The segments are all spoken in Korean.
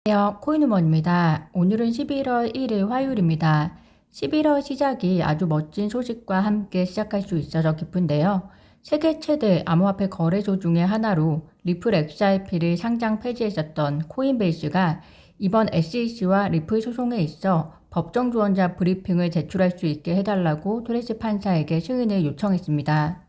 안녕하세요. 코인우먼입니다. 오늘은 11월 1일 화요일입니다. 11월 시작이 아주 멋진 소식과 함께 시작할 수 있어서 기쁜데요. 세계 최대 암호화폐 거래소 중의 하나로 리플 XRP를 상장 폐지했었던 코인베이스가 이번 SEC와 리플 소송에 있어 법정 조언자 브리핑을 제출할 수 있게 해달라고 토레스 판사에게 승인을 요청했습니다.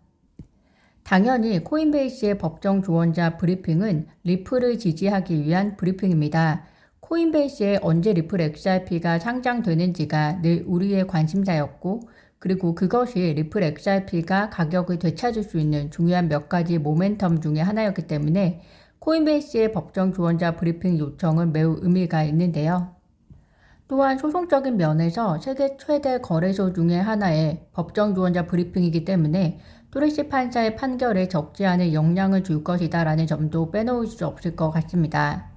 당연히 코인베이스의 법정 조언자 브리핑은 리플을 지지하기 위한 브리핑입니다. 코인베이스에 언제 리플 XRP가 상장되는지가 늘 우리의 관심사였고, 그리고 그것이 리플 XRP가 가격을 되찾을 수 있는 중요한 몇 가지 모멘텀 중에 하나였기 때문에 코인베이스의 법정 조언자 브리핑 요청은 매우 의미가 있는데요. 또한 소송적인 면에서 세계 최대 거래소 중의 하나의 법정 조언자 브리핑이기 때문에 토레스 판사의 판결에 적지 않은 영향을 줄 것이다 라는 점도 빼놓을 수 없을 것 같습니다.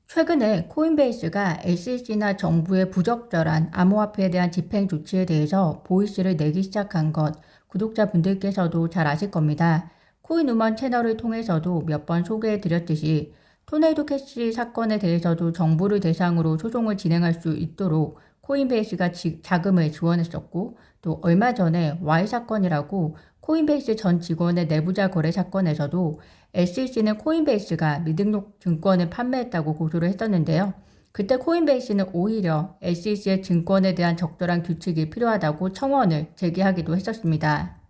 최근에 코인베이스가 SEC나 정부의 부적절한 암호화폐에 대한 집행 조치에 대해서 보이스를 내기 시작한 것 구독자분들께서도 잘 아실 겁니다. 코인우먼 채널을 통해서도 몇 번 소개해 드렸듯이 토네이도 캐시 사건에 대해서도 정부를 대상으로 소송을 진행할 수 있도록 코인베이스가 자금을 지원했었고, 또 얼마 전에 Y 사건이라고 코인베이스 전 직원의 내부자 거래 사건에서도 SEC는 코인베이스가 미등록 증권을 판매했다고 고소를 했었는데요. 그때 코인베이스는 오히려 SEC의 증권에 대한 적절한 규칙이 필요하다고 청원을 제기하기도 했었습니다.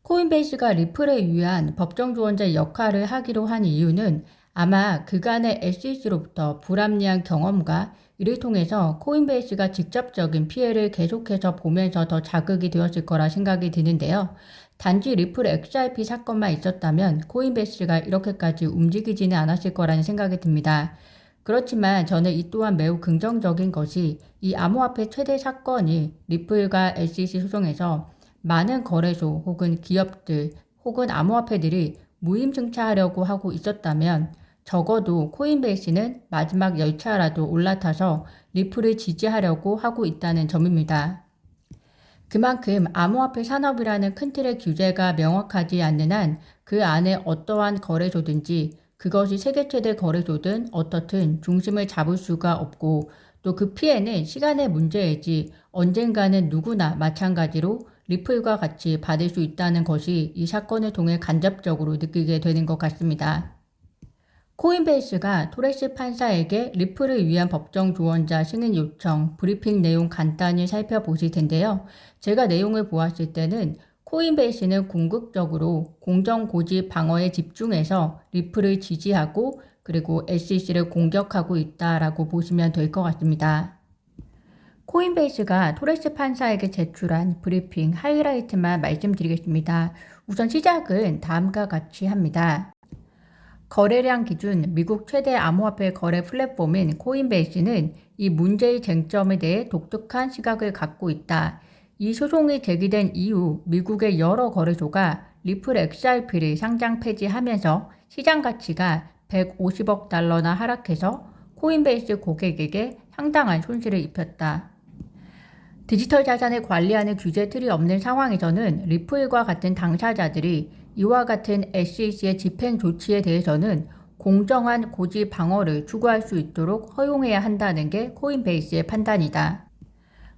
코인베이스가 리플을 위한 법정 조언자 역할을 하기로 한 이유는 아마 그간의 SEC로부터 불합리한 경험과 이를 통해서 코인베이스가 직접적인 피해를 계속해서 보면서 더 자극이 되었을 거라 생각이 드는데요. 단지 리플 XRP 사건만 있었다면 코인베이스가 이렇게까지 움직이지는 않았을 거라는 생각이 듭니다. 그렇지만 저는 이 또한 매우 긍정적인 것이 이 암호화폐 최대 사건이 리플과 SEC 소송에서 많은 거래소 혹은 기업들 혹은 암호화폐들이 무임승차하려고 하고 있었다면 적어도 코인베이스는 마지막 열차라도 올라타서 리플을 지지하려고 하고 있다는 점입니다. 그만큼 암호화폐 산업이라는 큰 틀의 규제가 명확하지 않는 한 그 안에 어떠한 거래소든지 그것이 세계 최대 거래소든 어떻든 중심을 잡을 수가 없고, 또 그 피해는 시간의 문제이지 언젠가는 누구나 마찬가지로 리플과 같이 받을 수 있다는 것이 이 사건을 통해 간접적으로 느끼게 되는 것 같습니다. 코인베이스가 토레스 판사에게 리플을 위한 법정 조언자 승인 요청, 브리핑 내용 간단히 살펴보실 텐데요. 제가 내용을 보았을 때는 코인베이스는 궁극적으로 공정고지 방어에 집중해서 리플을 지지하고 그리고 SEC를 공격하고 있다라고 보시면 될 것 같습니다. 코인베이스가 토레스 판사에게 제출한 브리핑 하이라이트만 말씀드리겠습니다. 우선 시작은 다음과 같이 합니다. 거래량 기준 미국 최대 암호화폐 거래 플랫폼인 코인베이스는 이 문제의 쟁점에 대해 독특한 시각을 갖고 있다. 이 소송이 제기된 이후 미국의 여러 거래소가 리플 XRP를 상장 폐지하면서 시장 가치가 150억 달러나 하락해서 코인베이스 고객에게 상당한 손실을 입혔다. 디지털 자산을 관리하는 규제 틀이 없는 상황에서는 리플과 같은 당사자들이 이와 같은 SEC의 집행 조치에 대해서는 공정한 고지 방어를 추구할 수 있도록 허용해야 한다는 게 코인베이스의 판단이다.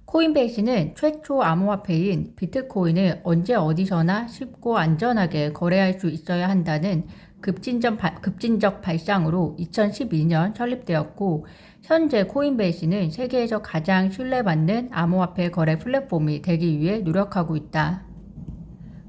코인베이스는 최초 암호화폐인 비트코인을 언제 어디서나 쉽고 안전하게 거래할 수 있어야 한다는 급진적 발상으로 2012년 설립되었고, 현재 코인베이스는 세계에서 가장 신뢰받는 암호화폐 거래 플랫폼이 되기 위해 노력하고 있다.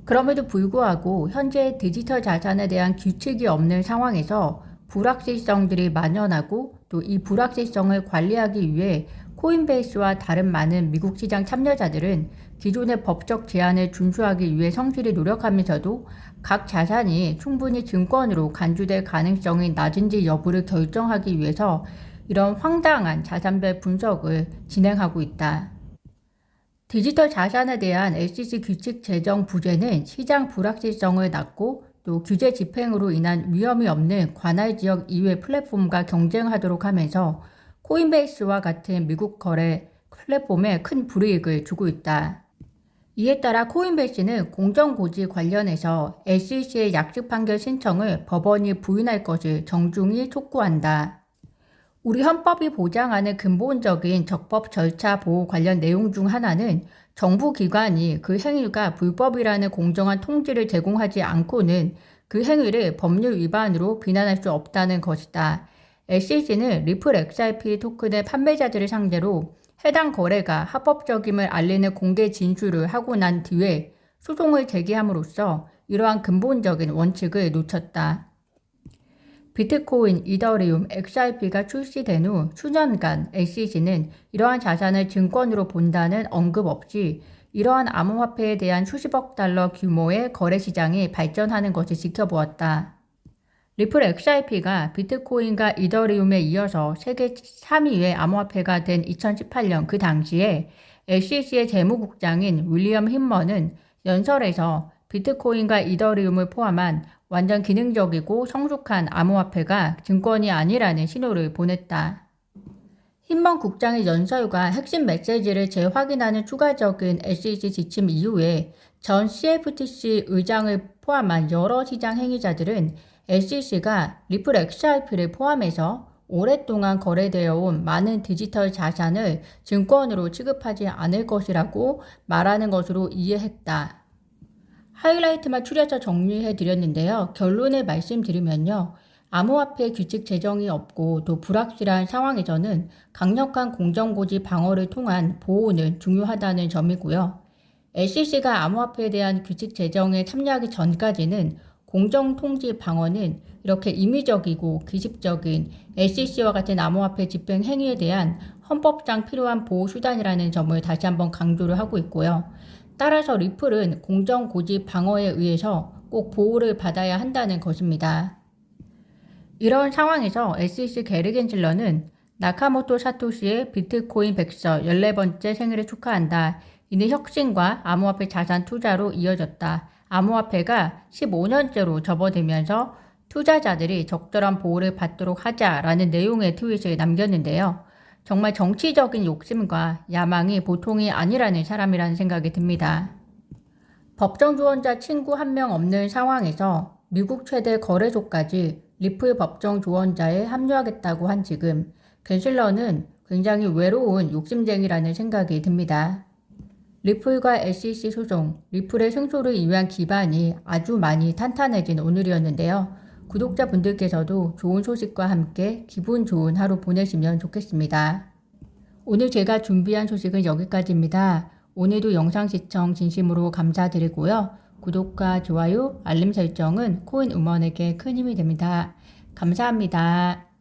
그럼에도 불구하고 현재 디지털 자산에 대한 규칙이 없는 상황에서 불확실성들이 만연하고 또 이 불확실성을 관리하기 위해 코인베이스와 다른 많은 미국 시장 참여자들은 기존의 법적 제한을 준수하기 위해 성실히 노력하면서도 각 자산이 충분히 증권으로 간주될 가능성이 낮은지 여부를 결정하기 위해서 이런 황당한 자산별 분석을 진행하고 있다. 디지털 자산에 대한 SEC 규칙 제정 부재는 시장 불확실성을 낳고 또 규제 집행으로 인한 위험이 없는 관할 지역 이외 플랫폼과 경쟁하도록 하면서 코인베이스와 같은 미국 거래 플랫폼에 큰 불이익을 주고 있다. 이에 따라 코인베이스는 공정고지 관련해서 SEC의 약식 판결 신청을 법원이 부인할 것을 정중히 촉구한다. 우리 헌법이 보장하는 근본적인 적법 절차 보호 관련 내용 중 하나는 정부 기관이 그 행위가 불법이라는 공정한 통지를 제공하지 않고는 그 행위를 법률 위반으로 비난할 수 없다는 것이다. SEC는 리플 XRP 토큰의 판매자들을 상대로 해당 거래가 합법적임을 알리는 공개 진술을 하고 난 뒤에 소송을 제기함으로써 이러한 근본적인 원칙을 놓쳤다. 비트코인, 이더리움, XRP가 출시된 후 수년간 SEC는 이러한 자산을 증권으로 본다는 언급 없이 이러한 암호화폐에 대한 수십억 달러 규모의 거래 시장이 발전하는 것을 지켜보았다. 리플 XRP가 비트코인과 이더리움에 이어서 세계 3위의 암호화폐가 된 2018년 그 당시에 SEC의 재무국장인 윌리엄 힘먼은 연설에서 비트코인과 이더리움을 포함한 완전 기능적이고 성숙한 암호화폐가 증권이 아니라는 신호를 보냈다. 힘먼 국장의 연설과 핵심 메시지를 재확인하는 추가적인 SEC 지침 이후에 전 CFTC 의장을 포함한 여러 시장 행위자들은 SEC가 리플 XRP를 포함해서 오랫동안 거래되어 온 많은 디지털 자산을 증권으로 취급하지 않을 것이라고 말하는 것으로 이해했다. 하이라이트만 추려서 정리해 드렸는데요. 결론을 말씀드리면요. 암호화폐 규칙 제정이 없고 또 불확실한 상황에서는 강력한 공정고지 방어를 통한 보호는 중요하다는 점이고요. SEC가 암호화폐에 대한 규칙 제정에 참여하기 전까지는 공정통지 방어는 이렇게 임의적이고 기습적인 SEC와 같은 암호화폐 집행 행위에 대한 헌법상 필요한 보호 수단이라는 점을 다시 한번 강조를 하고 있고요. 따라서 리플은 공정고지 방어에 의해서 꼭 보호를 받아야 한다는 것입니다. 이런 상황에서 SEC 게리 겐슬러는 나카모토 사토시의 비트코인 100서 14번째 생일을 축하한다. 이는 혁신과 암호화폐 자산 투자로 이어졌다. 암호화폐가 15년째로 접어들면서 투자자들이 적절한 보호를 받도록 하자라는 내용의 트윗을 남겼는데요. 정말 정치적인 욕심과 야망이 보통이 아니라는 사람이라는 생각이 듭니다. 법정 조언자 친구 한 명 없는 상황에서 미국 최대 거래소까지 리플 법정 조언자에 합류하겠다고 한 지금 겐슬러는 굉장히 외로운 욕심쟁이라는 생각이 듭니다. 리플과 SEC 소송, 리플의 승소를 위한 기반이 아주 많이 탄탄해진 오늘이었는데요. 구독자분들께서도 좋은 소식과 함께 기분 좋은 하루 보내시면 좋겠습니다. 오늘 제가 준비한 소식은 여기까지입니다. 오늘도 영상 시청 진심으로 감사드리고요. 구독과 좋아요, 알림 설정은 코인 응원에게 큰 힘이 됩니다. 감사합니다.